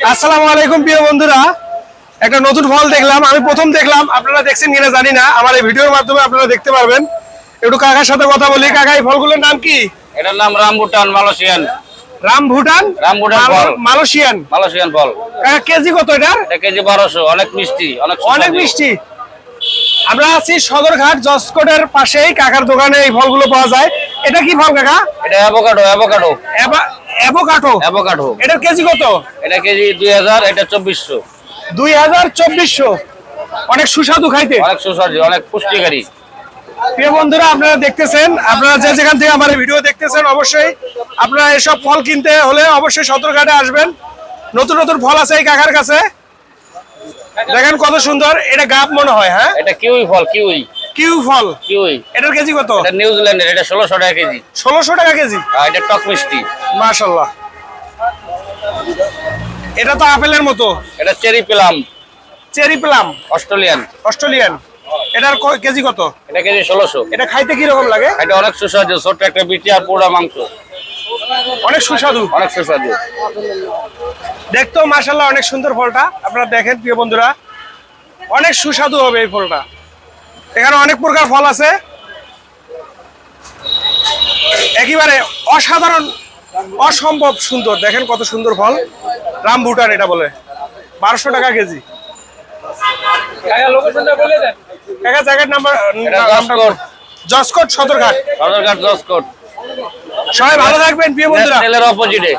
আসসালামু আলাইকুম প্রিয় বন্ধুরা, একটা নতুন ফল দেখলাম। আমি প্রথম দেখলাম, আপনারা দেখছেন কিনা জানি না। আমার এই ভিডিওর মাধ্যমে আপনারা দেখতে পারবেন। একটু কাকার সাথে কথা বলি। কাকা, এই ফলগুলোর নাম কি? এটার নাম রামবুটান মালয়েশিয়ান। রামভুটান ফল, মালয়েশিয়ান ফল। কাকা, কেজি কত এটার? এটা কেজি 1200। অনেক মিষ্টি, অনেক মিষ্টি। আমরা আছি সদরঘাট জসকোটের পাশেই। কাকার দোকানে এই ফলগুলো পাওয়া যায়। এটা কি ফল কাকা? এটা অ্যাভোকাডো। অ্যাভোকাডো। এটার কেজি কত? এটা কেজি 2000, এটা 2400। 2400। অনেক সুস্বাদু খাইতে, অনেক সুস্বাদু, অনেক পুষ্টিকারী। প্রিয় বন্ধুরা, আপনারা দেখতেছেন, আপনারা যে যেখান থেকে আমার ভিডিও দেখতেছেন, অবশ্যই আপনারা এসব ফল কিনতে হলে অবশ্যই সদরঘাটে আসবেন। নতুন নতুন ফল আছে এই কাকার কাছে। দেখেন কত সুন্দর। এটা গাব মনে হয়। হ্যাঁ, এটা কিউই ফল, কিউ ফল। কিউই। এটার কেজি কত? এটা নিউজিল্যান্ডের, এটা 1600 টাকা কেজি। 1600 টাকা কেজি। আর এটা টক মিষ্টি। মাশাআল্লাহ। এটা তো আপেলের মতো। এটা চেরি প্লাম, অস্ট্রেলিয়ান। এটার কেজি কত? এটা কেজি 1600। এটা খাইতে কি রকম লাগে? এটা অনেক সুস্বাদু, ছোট্ট একটা বিচি আর পুরো মাংস। অনেক সুস্বাদু। দেখতেও মাশাআল্লাহ অনেক সুন্দর ফলটা। আপনারা দেখেন প্রিয় বন্ধুরা, অনেক সুস্বাদু হবে এই ফলটা। এখানে অনেক প্রকার ফল আছে, একেবারে অসাধারণ, অসম্ভব সুন্দর। দেখেন কত সুন্দর ফল। রামভুটান এটা বলে। 1200 টাকা কেজি। কাকা, জায়গার নাম্বার? জসকোট, সদরঘাট। জসকোট। সবাই ভালো থাকবেন প্রিয় বন্ধুরা। রেলের অপোজিটে।